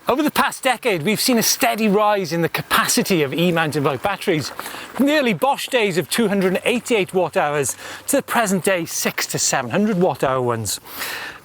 Over the past decade, we've seen a steady rise in the capacity of e-mountain bike batteries, from the early Bosch days of 288 watt hours to the present day 600 to 700 watt hour ones.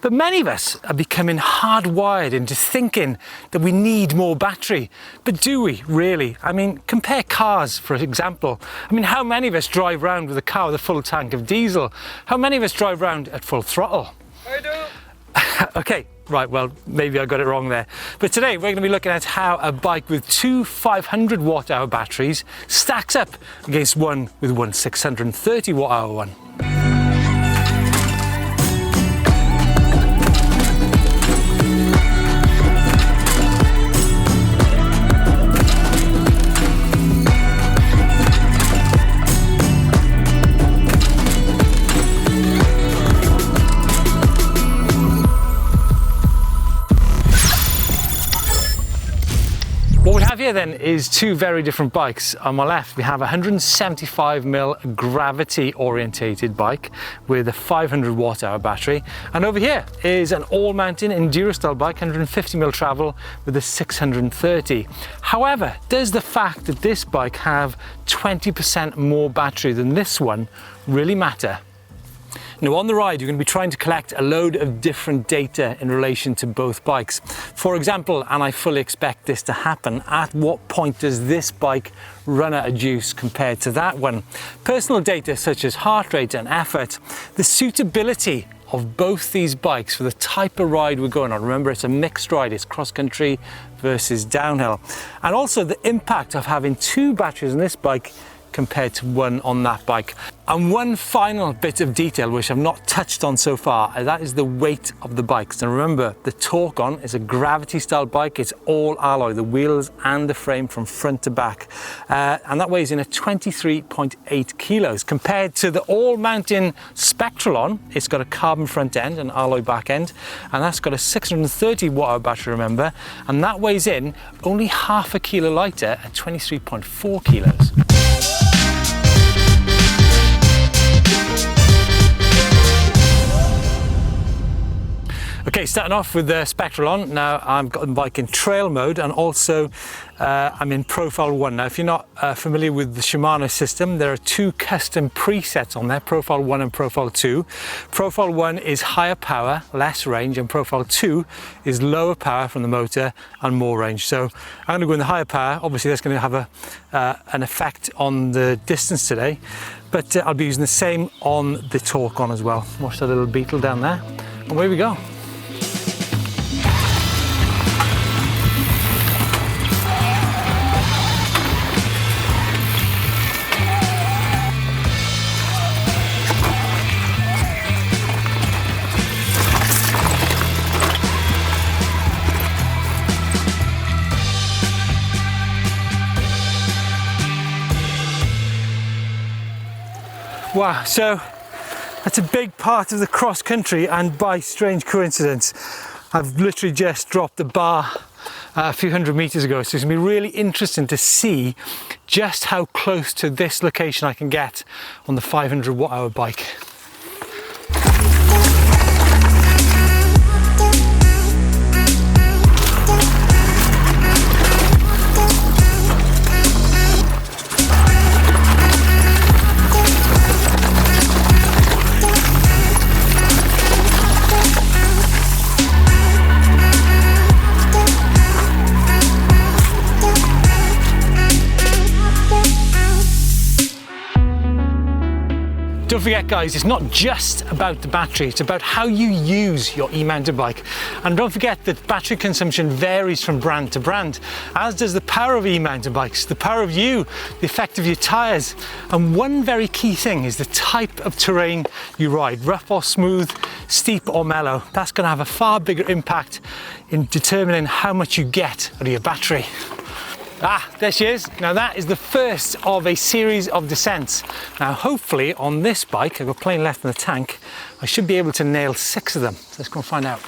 But many of us are becoming hardwired into thinking that we need more battery. But do we really? I mean, compare cars, for example. I mean, how many of us drive around with a car with a full tank of diesel? How many of us drive around at full throttle? I do. Okay, right, well, maybe I got it wrong there. But today we're going to be looking at how a bike with two 500 watt hour batteries stacks up against one with one 630 watt hour one. What we have here then is two very different bikes. On my left we have a 175mm gravity orientated bike with a 500 watt hour battery, and over here is an all-mountain enduro style bike, 150mm travel with a 630. However, does the fact that this bike have 20% more battery than this one really matter? Now, on the ride, you're going to be trying to collect a load of different data in relation to both bikes. For example, and I fully expect this to happen, at what point does this bike run out of juice compared to that one? Personal data such as heart rate and effort, the suitability of both these bikes for the type of ride we're going on. Remember, it's a mixed ride, it's cross-country versus downhill. And also the impact of having two batteries on this bike compared to one on that bike. And one final bit of detail which I've not touched on so far, and that is the weight of the bikes. And remember, the Torque-On is a gravity style bike. It's all alloy, the wheels and the frame from front to back, and that weighs in at 23.8 kilos compared to the all-mountain Spectral. It's got a carbon front end and alloy back end, and that's got a 630 watt hour battery, remember, and that weighs in only half a kilo lighter at 23.4 kilos. Okay, starting off with the Spectral. Now I've got the bike in trail mode, and also I'm in Profile 1. Now if you're not familiar with the Shimano system, there are two custom presets on there, Profile 1 and Profile 2. Profile 1 is higher power, less range, and Profile 2 is lower power from the motor and more range. So I'm going to go in the higher power. Obviously that's going to have an effect on the distance today, but I'll be using the same on the Torque-On as well. Watch that little beetle down there, and away we go. Wow, so that's a big part of the cross country, and by strange coincidence, I've literally just dropped the bar a few hundred meters ago. So it's gonna be really interesting to see just how close to this location I can get on the 500 watt hour bike. Don't forget guys, it's not just about the battery, it's about how you use your e-mountain bike. And don't forget that battery consumption varies from brand to brand, as does the power of e-mountain bikes, the power of you, the effect of your tyres. And one very key thing is the type of terrain you ride, rough or smooth, steep or mellow. That's going to have a far bigger impact in determining how much you get out of your battery. Ah, there she is. Now that is the first of a series of descents. Now hopefully on this bike, I've got plenty left in the tank, I should be able to nail 6 of them. So let's go and find out.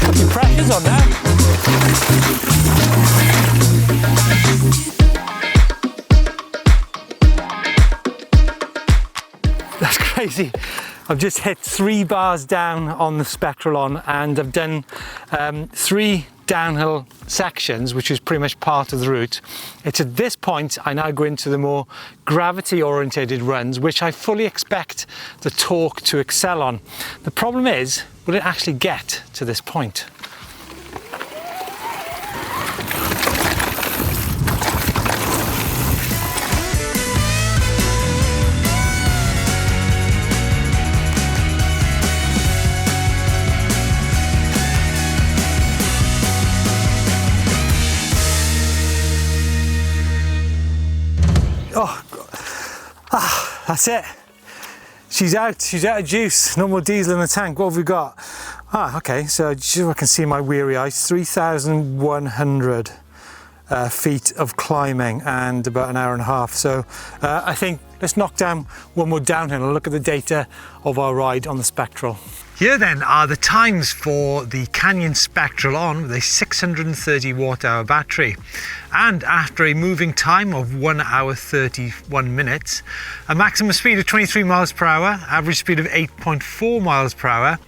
Put your pressures on there. That's crazy. I've just hit 3 bars down on the Spectral and I've done 3 downhill sections, which is pretty much part of the route. It's at this point I now go into the more gravity orientated runs, which I fully expect the torque to excel on. The problem is, will it actually get to this point? That's it. She's out of juice. No more diesel in the tank. What have we got? Okay, so just so I can see my weary eyes, 3,100 feet of climbing and about an hour and a half. So I think let's knock down one more downhill and look at the data of our ride on the Spectral. Here then are the times for the Canyon Spectral on with a 630 watt-hour battery. And after a moving time of 1 hour 31 minutes, a maximum speed of 23 miles per hour, average speed of 8.4 miles per hour,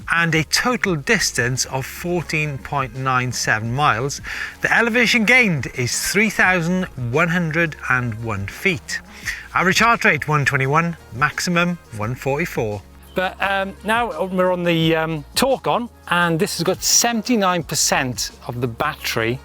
and a total distance of 14.97 miles, the elevation gained is 3,101 feet. Average heart rate 121, maximum 144. But now we're on the torque on, and this has got 79% of the battery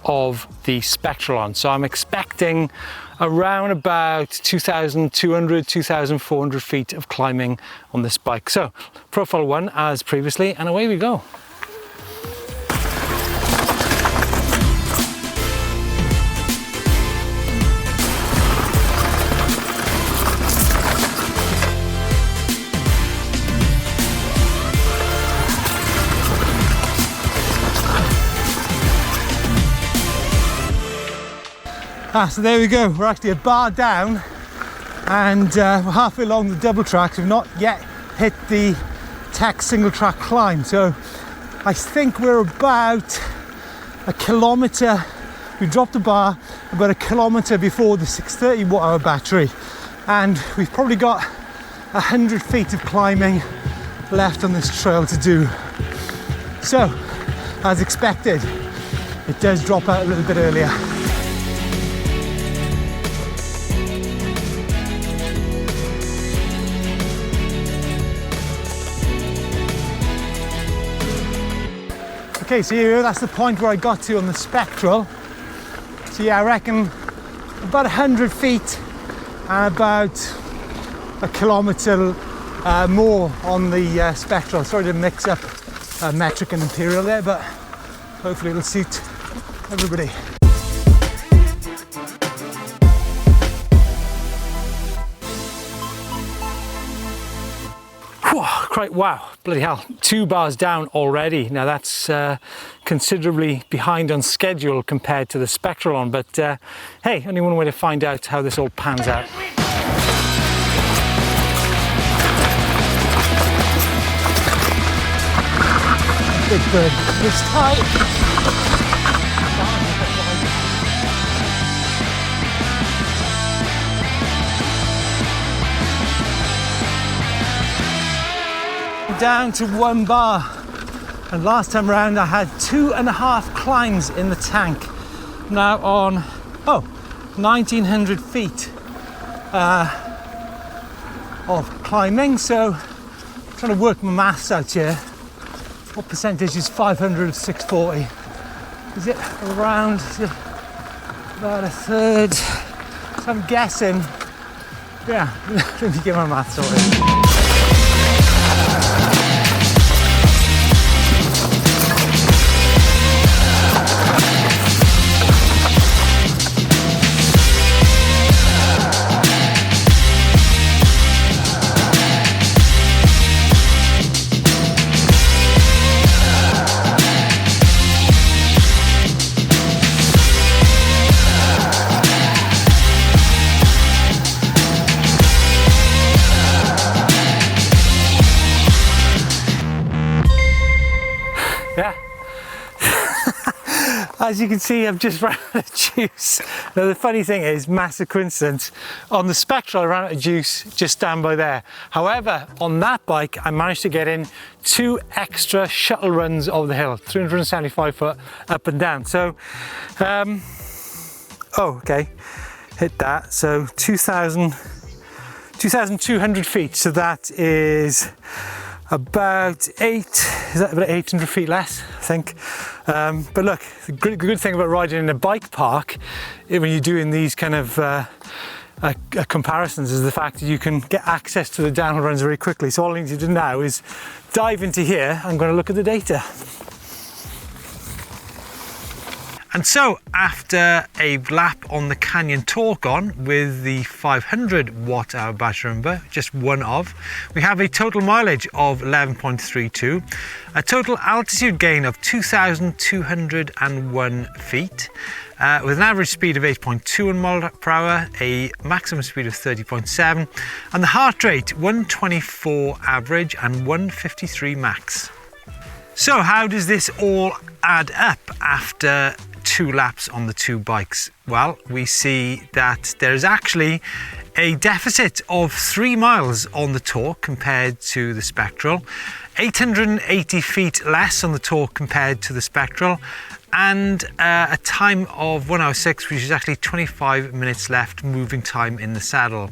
of the Spectral on. So I'm expecting around about 2,200, 2,400 feet of climbing on this bike. So profile 1 as previously, and away we go. So there we go, we're actually a bar down and we're halfway along the double tracks. We've not yet hit the tech single track climb, so I think we're about a kilometre. We dropped the bar about a kilometre before the 630 watt-hour battery, and we've probably got 100 feet of climbing left on this trail to do. So, as expected, it does drop out a little bit earlier. Okay, so here, that's the point where I got to on the Spectral. So yeah, I reckon about 100 feet and about a kilometre more on the Spectral. Sorry to mix up metric and imperial there, but hopefully it'll suit everybody. Wow, bloody hell, 2 bars down already. Now that's considerably behind on schedule compared to the Spectral on, but hey, only one way to find out how this all pans out. Big bird, it's tight. Down to 1 bar, and last time round I had 2.5 climbs in the tank. Now on 1,900 feet of climbing, so I'm trying to work my maths out here. What percentage is 500 of 640? Is it around about a third? So I'm guessing, yeah, let me get my maths sorted. as you can see, I've just run out of juice. Now the funny thing is, massive coincidence, on the Spectral I ran out of juice just down by there. However, on that bike I managed to get in 2 extra shuttle runs over the hill, 375 foot up and down. So, oh, okay, hit that. So 2,200 feet. So that is about 800 feet less, I think. But look, the good thing about riding in a bike park, when you're doing these kind of comparisons, is the fact that you can get access to the downhill runs very quickly. So all I need to do now is dive into here. I'm going to look at the data. And so after a lap on the Canyon Torque-On with the 500 watt-hour battery number, just one of, we have a total mileage of 11.32, a total altitude gain of 2,201 feet, with an average speed of 8.21 miles per hour, a maximum speed of 30.7, and the heart rate 124 average and 153 max. So how does this all add up after 2 laps on the 2 bikes? Well, we see that there is actually a deficit of 3 miles on the Torque compared to the Spectral, 880 feet less on the Torque compared to the Spectral, and a time of 1:06, which is actually 25 minutes left moving time in the saddle.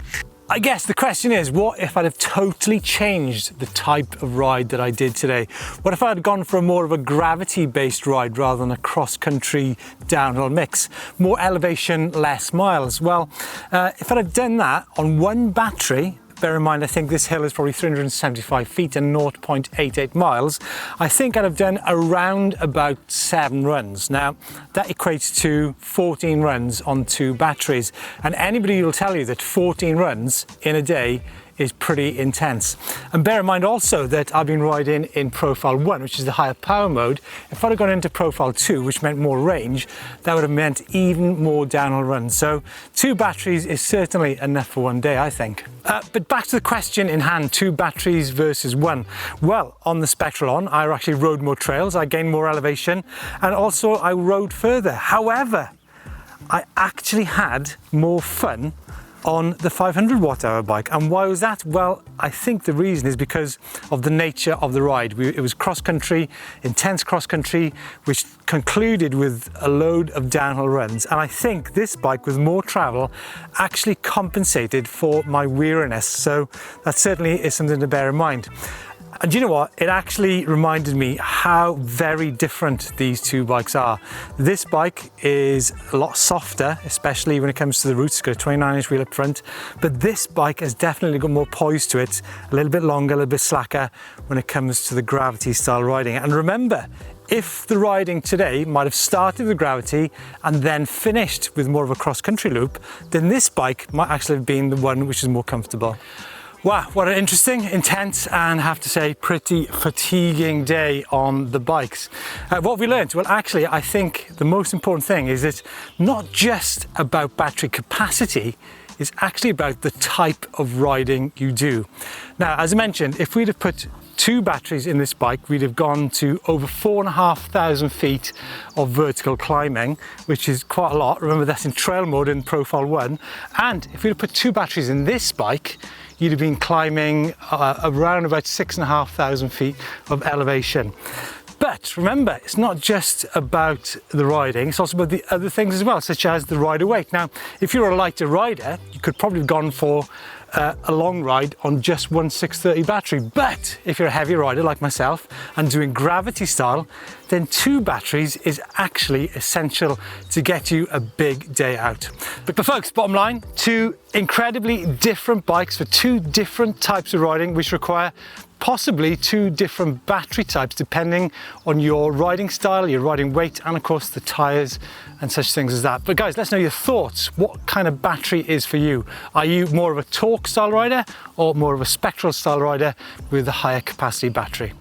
I guess the question is, what if I'd have totally changed the type of ride that I did today? What if I had gone for more of a gravity-based ride rather than a cross-country downhill mix? More elevation, less miles. Well, if I'd have done that on one battery, bear in mind I think this hill is probably 375 feet and 0.88 miles, I think I'd have done around about 7 runs. Now that equates to 14 runs on 2 batteries, and anybody will tell you that 14 runs in a day is pretty intense. And bear in mind also that I've been riding in Profile 1, which is the higher power mode. If I'd have gone into Profile 2, which meant more range, that would have meant even more downhill runs. So 2 batteries is certainly enough for one day, I think. But back to the question in hand, 2 batteries versus 1. Well, on the Spectral I actually rode more trails, I gained more elevation, and also I rode further. However, I actually had more fun on the 500 watt-hour bike. And why was that? Well, I think the reason is because of the nature of the ride. It was cross-country, intense cross-country, which concluded with a load of downhill runs. And I think this bike with more travel actually compensated for my weariness. So that certainly is something to bear in mind. And you know what? It actually reminded me how very different these 2 bikes are. This bike is a lot softer, especially when it comes to the roots. It's got a 29-inch wheel up front, but this bike has definitely got more poise to it, a little bit longer, a little bit slacker when it comes to the gravity style riding. And remember, if the riding today might have started with gravity and then finished with more of a cross-country loop, then this bike might actually have been the one which is more comfortable. Wow, what an interesting, intense, and I have to say pretty fatiguing day on the bikes. What have we learned? Well, actually, I think the most important thing is it's not just about battery capacity, it's actually about the type of riding you do. Now, as I mentioned, if we'd have put 2 batteries in this bike, we'd have gone to over 4,500 feet of vertical climbing, which is quite a lot. Remember, that's in trail mode in Profile 1. And if we'd have put 2 batteries in this bike, you'd have been climbing around about 6,500 feet of elevation. But remember, it's not just about the riding, it's also about the other things as well, such as the rider weight. Now, if you're a lighter rider, you could probably have gone for a long ride on just one 630 battery. But if you're a heavy rider like myself and doing gravity style, then 2 batteries is actually essential to get you a big day out. But folks, bottom line, 2 incredibly different bikes for 2 different types of riding, which require possibly 2 different battery types depending on your riding style, your riding weight, and of course the tires and such things as that. But guys, let's know your thoughts. What kind of battery is for you? Are you more of a Torque style rider or more of a Spectral style rider with a higher capacity battery?